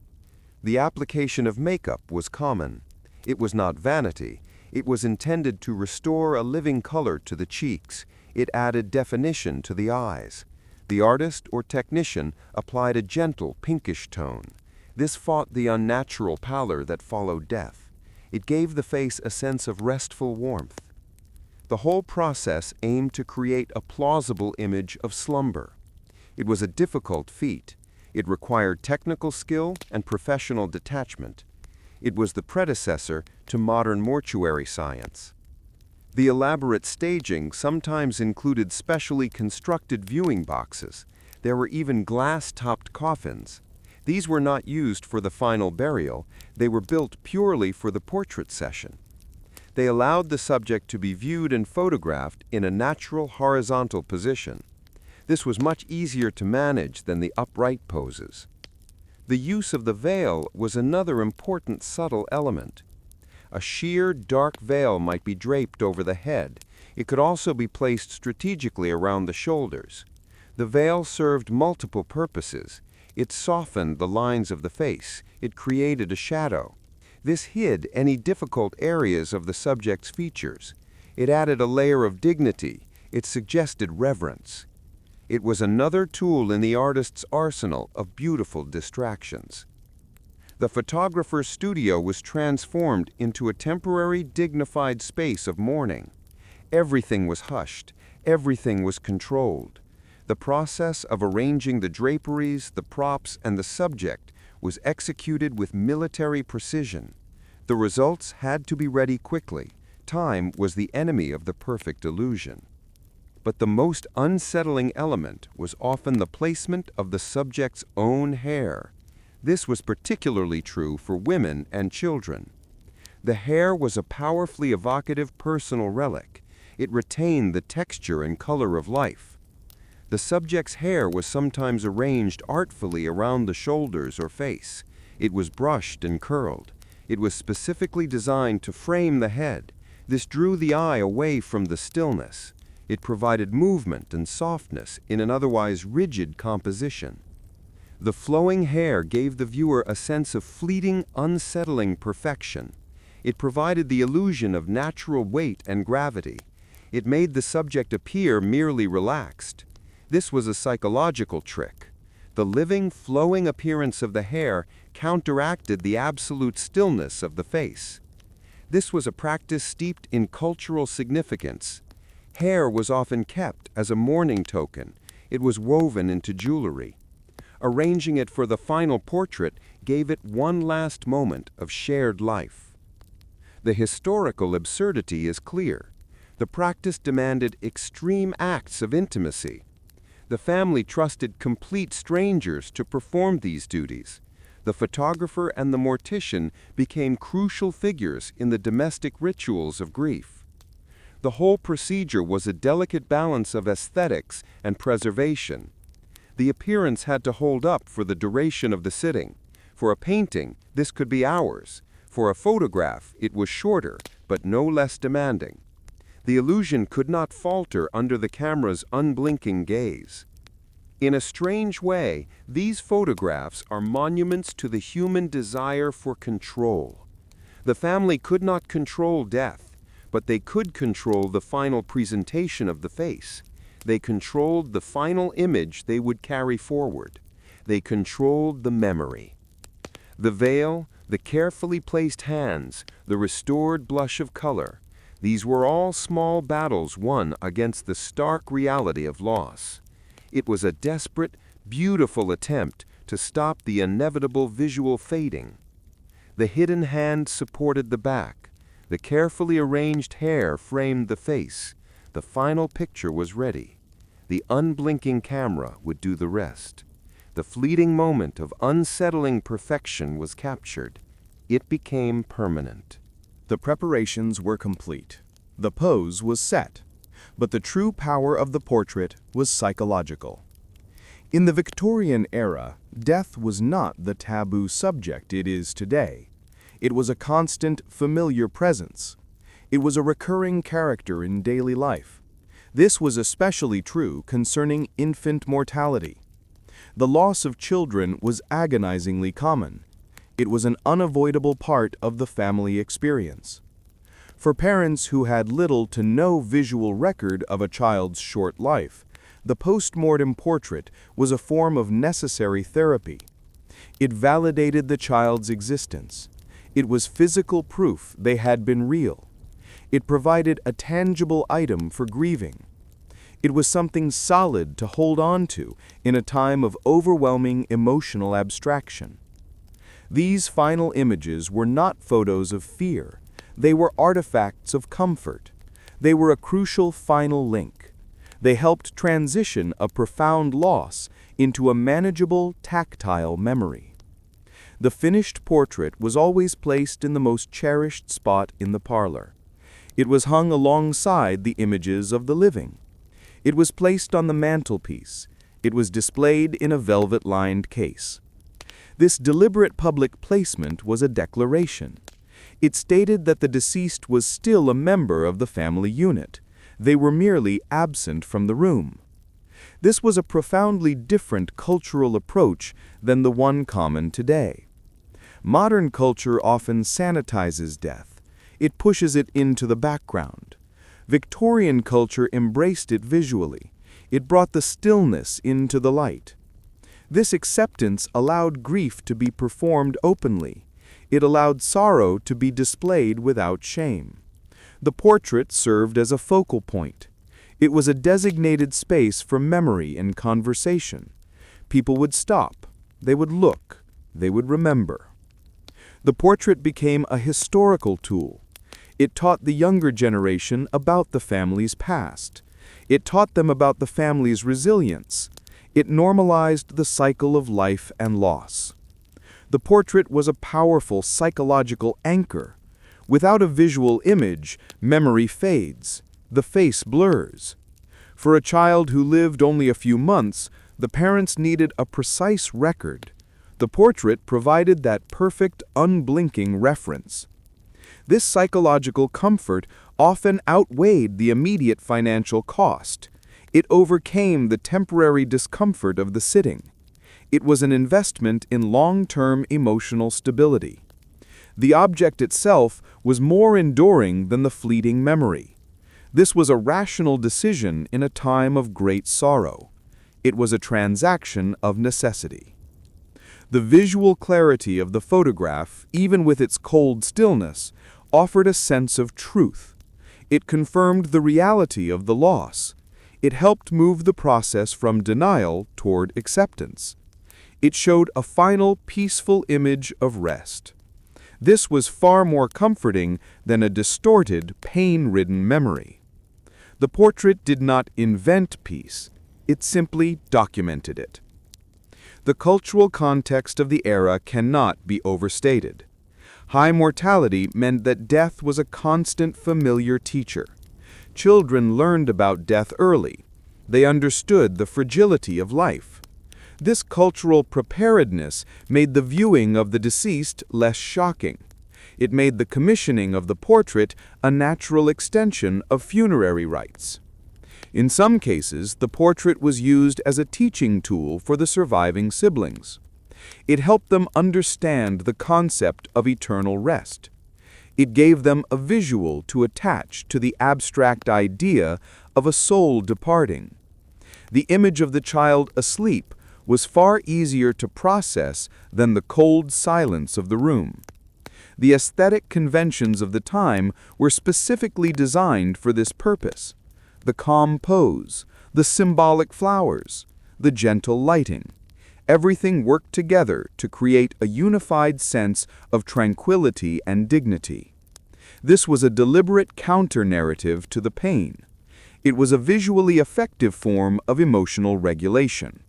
Speaker 3: The application of makeup was common. It was not vanity. It was intended to restore a living color to the cheeks. It added definition to the eyes. The artist or technician applied a gentle pinkish tone. This fought the unnatural pallor that followed death. It gave the face a sense of restful warmth. The whole process aimed to create a plausible image of slumber. It was a difficult feat. It required technical skill and professional detachment. It was the predecessor to modern mortuary science. The elaborate staging sometimes included specially constructed viewing boxes. There were even glass-topped coffins. These were not used for the final burial. They were built purely for the portrait session. They allowed the subject to be viewed and photographed in a natural horizontal position. This was much easier to manage than the upright poses. The use of the veil was another important subtle element. A sheer, dark veil might be draped over the head. It could also be placed strategically around the shoulders. The veil served multiple purposes. It softened the lines of the face. It created a shadow. This hid any difficult areas of the subject's features. It added a layer of dignity. It suggested reverence. It was another tool in the artist's arsenal of beautiful distractions. The photographer's studio was transformed into a temporary, dignified space of mourning. Everything was hushed. Everything was controlled. The process of arranging the draperies, the props, and the subject was executed with military precision. The results had to be ready quickly. Time was the enemy of the perfect illusion. But the most unsettling element was often the placement of the subject's own hair. This was particularly true for women and children. The hair was a powerfully evocative personal relic. It retained the texture and color of life. The subject's hair was sometimes arranged artfully around the shoulders or face. It was brushed and curled. It was specifically designed to frame the head. This drew the eye away from the stillness. It provided movement and softness in an otherwise rigid composition. The flowing hair gave the viewer a sense of fleeting, unsettling perfection. It provided the illusion of natural weight and gravity. It made the subject appear merely relaxed. This was a psychological trick. The living, flowing appearance of the hair counteracted the absolute stillness of the face. This was a practice steeped in cultural significance. Hair was often kept as a mourning token. It was woven into jewelry. Arranging it for the final portrait gave it one last moment of shared life. The historical absurdity is clear. The practice demanded extreme acts of intimacy. The family trusted complete strangers to perform these duties. The photographer and the mortician became crucial figures in the domestic rituals of grief. The whole procedure was a delicate balance of aesthetics and preservation. The appearance had to hold up for the duration of the sitting. For a painting, this could be hours. For a photograph, it was shorter, but no less demanding. The illusion could not falter under the camera's unblinking gaze. In a strange way, these photographs are monuments to the human desire for control. The family could not control death, but they could control the final presentation of the face. They controlled the final image they would carry forward. They controlled the memory. The veil, the carefully placed hands, the restored blush of color, these were all small battles won against the stark reality of loss. It was a desperate, beautiful attempt to stop the inevitable visual fading. The hidden hand supported the back. The carefully arranged hair framed the face. The final picture was ready. The unblinking camera would do the rest. The fleeting moment of unsettling perfection was captured. It became permanent.
Speaker 1: The preparations were complete. The pose was set. But the true power of the portrait was psychological. In the Victorian era, death was not the taboo subject it is today. It was a constant, familiar presence. It was a recurring character in daily life. This was especially true concerning infant mortality. The loss of children was agonizingly common. It was an unavoidable part of the family experience. For parents who had little to no visual record of a child's short life, the post-mortem portrait was a form of necessary therapy. It validated the child's existence. It was physical proof they had been real. It provided a tangible item for grieving. It was something solid to hold on to in a time of overwhelming emotional abstraction. These final images were not photos of fear. They were artifacts of comfort. They were a crucial final link. They helped transition a profound loss into a manageable, tactile memory. The finished portrait was always placed in the most cherished spot in the parlor. It was hung alongside the images of the living. It was placed on the mantelpiece. It was displayed in a velvet-lined case. This deliberate public placement was a declaration. It stated that the deceased was still a member of the family unit. They were merely absent from the room. This was a profoundly different cultural approach than the one common today. Modern culture often sanitizes death. It pushes it into the background. Victorian culture embraced it visually. It brought the stillness into the light. This acceptance allowed grief to be performed openly. It allowed sorrow to be displayed without shame. The portrait served as a focal point. It was a designated space for memory and conversation. People would stop. They would look. They would remember. The portrait became a historical tool. It taught the younger generation about the family's past. It taught them about the family's resilience. It normalized the cycle of life and loss. The portrait was a powerful psychological anchor. Without a visual image, memory fades. The face blurs. For a child who lived only a few months, the parents needed a precise record. The portrait provided that perfect, unblinking reference. This psychological comfort often outweighed the immediate financial cost. It overcame the temporary discomfort of the sitting. It was an investment in long-term emotional stability. The object itself was more enduring than the fleeting memory. This was a rational decision in a time of great sorrow. It was a transaction of necessity. The visual clarity of the photograph, even with its cold stillness, offered a sense of truth. It confirmed the reality of the loss. It helped move the process from denial toward acceptance. It showed a final, peaceful image of rest. This was far more comforting than a distorted, pain-ridden memory. The portrait did not invent peace. It simply documented it. The cultural context of the era cannot be overstated. High mortality meant that death was a constant familiar teacher. Children learned about death early. They understood the fragility of life. This cultural preparedness made the viewing of the deceased less shocking. It made the commissioning of the portrait a natural extension of funerary rites. In some cases, the portrait was used as a teaching tool for the surviving siblings. It helped them understand the concept of eternal rest. It gave them a visual to attach to the abstract idea of a soul departing. The image of the child asleep was far easier to process than the cold silence of the room. The aesthetic conventions of the time were specifically designed for this purpose. The calm pose, the symbolic flowers, the gentle lighting. Everything worked together to create a unified sense of tranquility and dignity. This was a deliberate counter-narrative to the pain. It was a visually effective form of emotional regulation.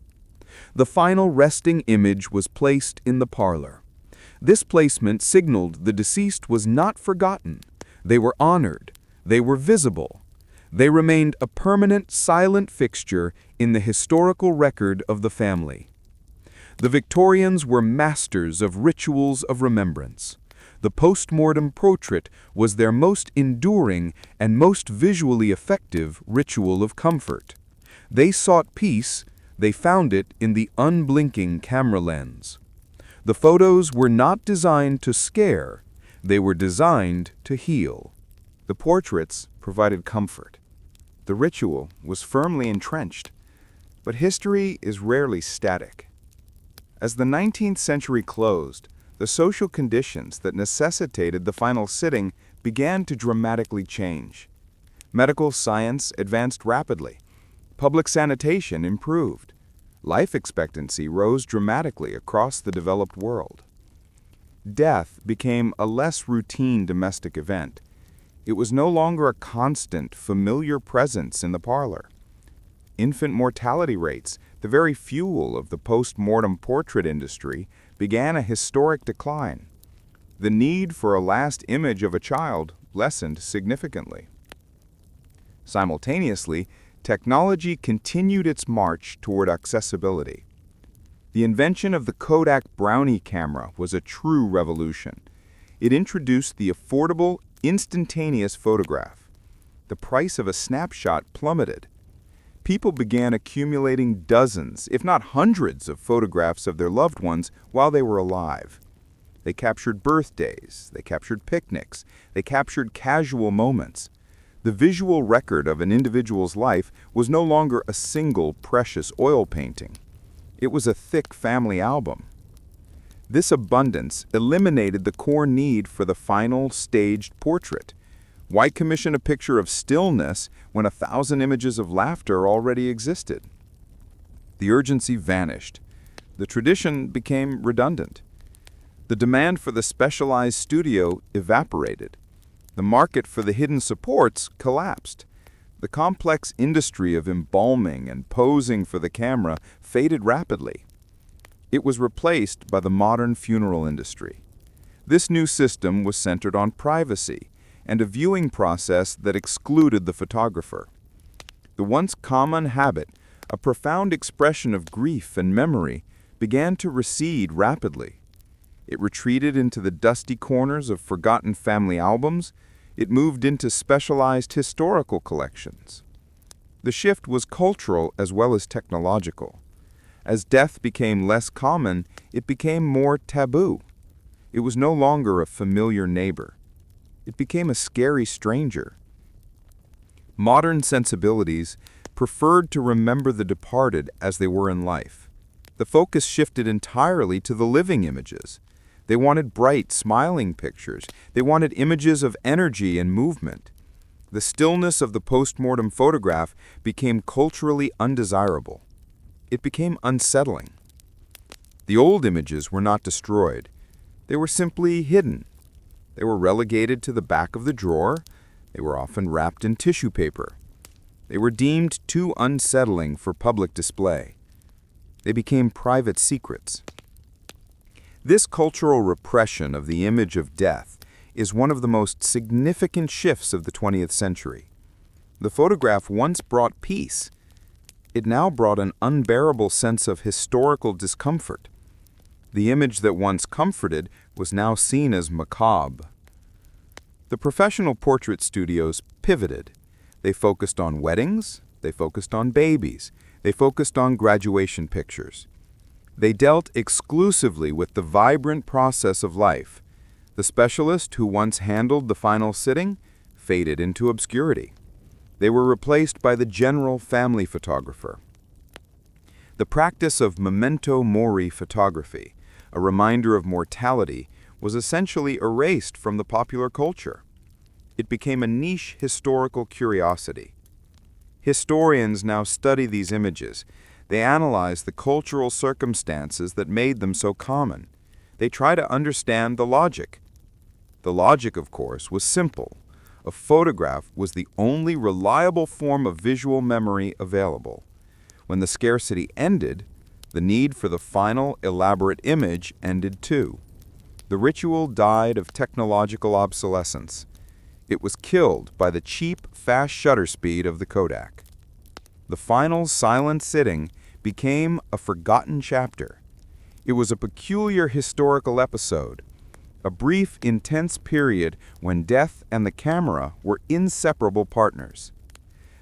Speaker 1: The final resting image was placed in the parlor.
Speaker 3: This placement signaled the deceased was not forgotten. They were honored. They were visible. They remained a permanent, silent fixture in the historical record of the family. The Victorians were masters of rituals of remembrance. The post-mortem portrait was their most enduring and most visually effective ritual of comfort. They sought peace. They found it in the unblinking camera lens. The photos were not designed to scare. They were designed to heal.
Speaker 1: The portraits provided comfort. The ritual was firmly entrenched. But history is rarely static. As the 19th century closed, the social conditions that necessitated the final sitting began to dramatically change. Medical science advanced rapidly. Public sanitation improved. Life expectancy rose dramatically across the developed world. Death became a less routine domestic event. It was no longer a constant, familiar presence in the parlor. Infant mortality rates, the very fuel of the post-mortem portrait industry, began a historic decline. The need for a last image of a child lessened significantly. Simultaneously, technology continued its march toward accessibility. The invention of the Kodak Brownie camera was a true revolution. It introduced the affordable, instantaneous photograph. The price of a snapshot plummeted. People began accumulating dozens, if not hundreds, of photographs of their loved ones while they were alive. They captured birthdays, they captured picnics, they captured casual moments. The visual record of an individual's life was no longer a single precious oil painting. It was a thick family album. This abundance eliminated the core need for the final staged portrait. Why commission a picture of stillness when 1,000 images of laughter already existed? The urgency vanished. The tradition became redundant. The demand for the specialized studio evaporated. The market for the hidden supports collapsed. The complex industry of embalming and posing for the camera faded rapidly. It was replaced by the modern funeral industry. This new system was centered on privacy and a viewing process that excluded the photographer. The once common habit, a profound expression of grief and memory, began to recede rapidly. It retreated into the dusty corners of forgotten family albums. It moved into specialized historical collections. The shift was cultural as well as technological. As death became less common, it became more taboo. It was no longer a familiar neighbor. It became a scary stranger. Modern sensibilities preferred to remember the departed as they were in life. The focus shifted entirely to the living images. They wanted bright, smiling pictures. They wanted images of energy and movement. The stillness of the post-mortem photograph became culturally undesirable. It became unsettling. The old images were not destroyed. They were simply hidden. They were relegated to the back of the drawer. They were often wrapped in tissue paper. They were deemed too unsettling for public display. They became private secrets. This cultural repression of the image of death is one of the most significant shifts of the 20th century. The photograph once brought peace. It now brought an unbearable sense of historical discomfort. The image that once comforted was now seen as macabre. The professional portrait studios pivoted. They focused on weddings, they focused on babies, they focused on graduation pictures. They dealt exclusively with the vibrant process of life. The specialist who once handled the final sitting faded into obscurity. They were replaced by the general family photographer. The practice of memento mori photography, a reminder of mortality, was essentially erased from the popular culture. It became a niche historical curiosity. Historians now study these images. They analyze the cultural circumstances that made them so common. They try to understand the logic. The logic, of course, was simple. A photograph was the only reliable form of visual memory available. When the scarcity ended, the need for the final, elaborate image ended too.
Speaker 3: The ritual died of technological obsolescence. It was killed by the cheap, fast shutter speed of the Kodak. The final silent sitting became a forgotten chapter. It was a peculiar historical episode, a brief, intense period when death and the camera were inseparable partners.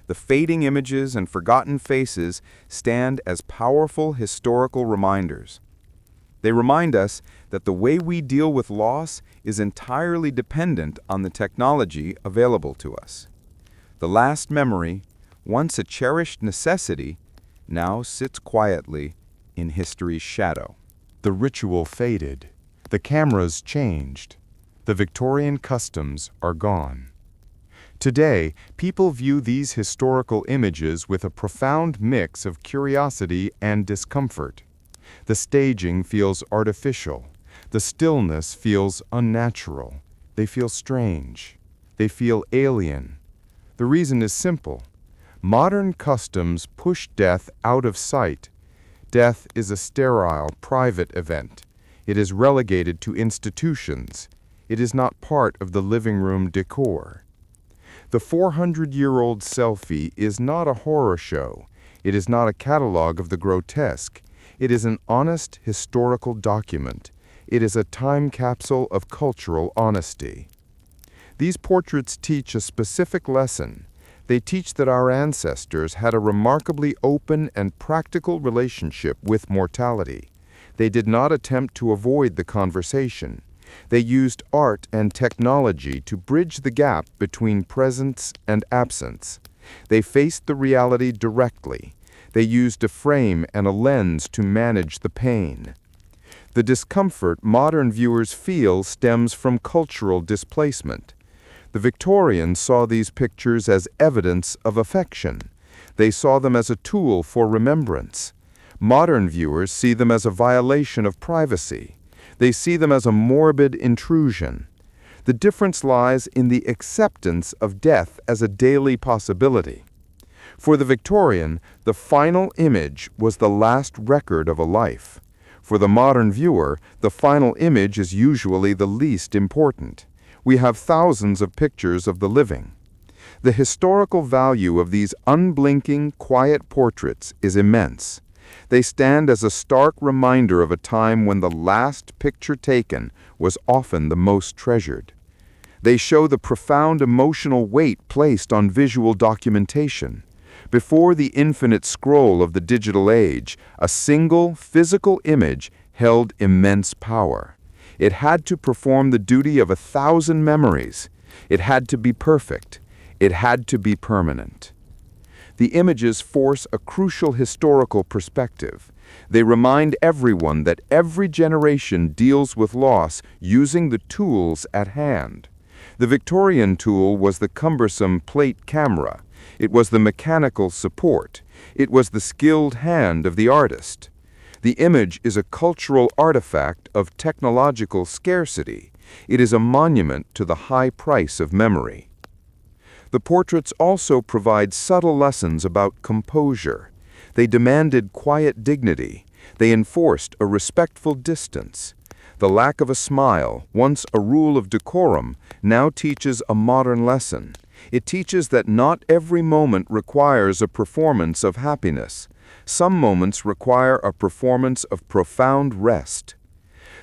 Speaker 3: The fading images and forgotten faces stand as powerful historical reminders. They remind us that the way we deal with loss is entirely dependent on the technology available to us. The last memory, once a cherished necessity, now sits quietly in history's shadow.
Speaker 1: The ritual faded. The cameras changed. The Victorian customs are gone. Today, people view these historical images with a profound mix of curiosity and discomfort. The staging feels artificial. The stillness feels unnatural. They feel strange. They feel alien. The reason is simple. Modern customs push death out of sight. Death is a sterile, private event. It is relegated to institutions. It is not part of the living room decor. The 400-year-old selfie is not a horror show. It is not a catalog of the grotesque. It is an honest historical document. It is a time capsule of cultural honesty. These portraits teach a specific lesson. They teach that our ancestors had a remarkably open and practical relationship with mortality. They did not attempt to avoid the conversation. They used art and technology to bridge the gap between presence and absence. They faced the reality directly. They used a frame and a lens to manage the pain. The discomfort modern viewers feel stems from cultural displacement. The Victorians saw these pictures as evidence of affection. They saw them as a tool for remembrance. Modern viewers see them as a violation of privacy. They see them as a morbid intrusion. The difference lies in the acceptance of death as a daily possibility. For the Victorian, the final image was the last record of a life. For the modern viewer, the final image is usually the least important. We have thousands of pictures of the living. The historical value of these unblinking, quiet portraits is immense. They stand as a stark reminder of a time when the last picture taken was often the most treasured. They show the profound emotional weight placed on visual documentation. Before the infinite scroll of the digital age, a single physical image held immense power. It had to perform the duty of 1,000 memories. It had to be perfect. It had to be permanent. The images force a crucial historical perspective. They remind everyone that every generation deals with loss using the tools at hand. The Victorian tool was the cumbersome plate camera. It was the mechanical support. It was the skilled hand of the artist. The image is a cultural artifact of technological scarcity. It is a monument to the high price of memory. The portraits also provide subtle lessons about composure. They demanded quiet dignity. They enforced a respectful distance. The lack of a smile, once a rule of decorum, now teaches a modern lesson. It teaches that not every moment requires a performance of happiness. Some moments require a performance of profound rest.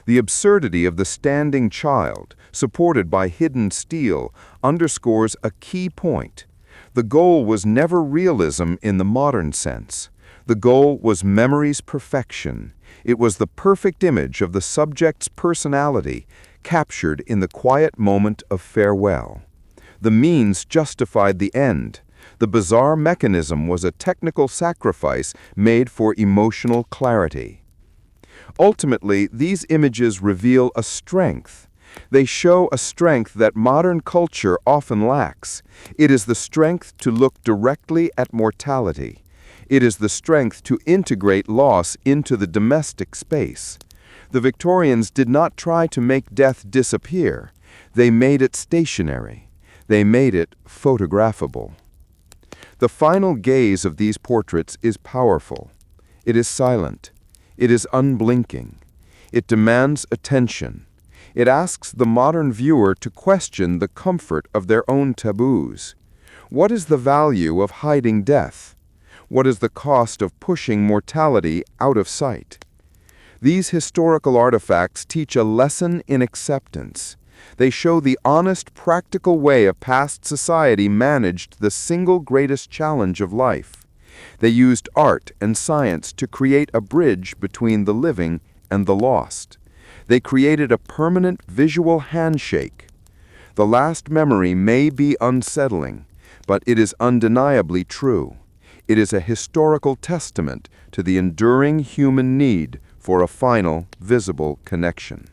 Speaker 1: The absurdity of the standing child, supported by hidden steel, underscores a key point. The goal was never realism in the modern sense. The goal was memory's perfection. It was the perfect image of the subject's personality, captured in the quiet moment of farewell. The means justified the end. The bizarre mechanism was a technical sacrifice made for emotional clarity. Ultimately, these images reveal a strength. They show a strength that modern culture often lacks. It is the strength to look directly at mortality. It is the strength to integrate loss into the domestic space. The Victorians did not try to make death disappear. They made it stationary. They made it photographable. The final gaze of these portraits is powerful. It is silent. It is unblinking. It demands attention.
Speaker 3: It asks the modern viewer to question the comfort of their own taboos. What is the value of hiding death? What is the cost of pushing mortality out of sight? These historical artifacts teach a lesson in acceptance. They show the honest, practical way a past society managed the single greatest challenge of life. They used art and science to create a bridge between the living and the lost. They created a permanent visual handshake. The last memory may be unsettling, but it is undeniably true. It is a historical testament to the enduring human need for a final, visible connection.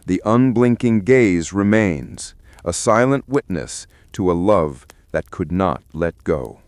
Speaker 3: The unblinking gaze remains, a silent witness to a love that could not let go.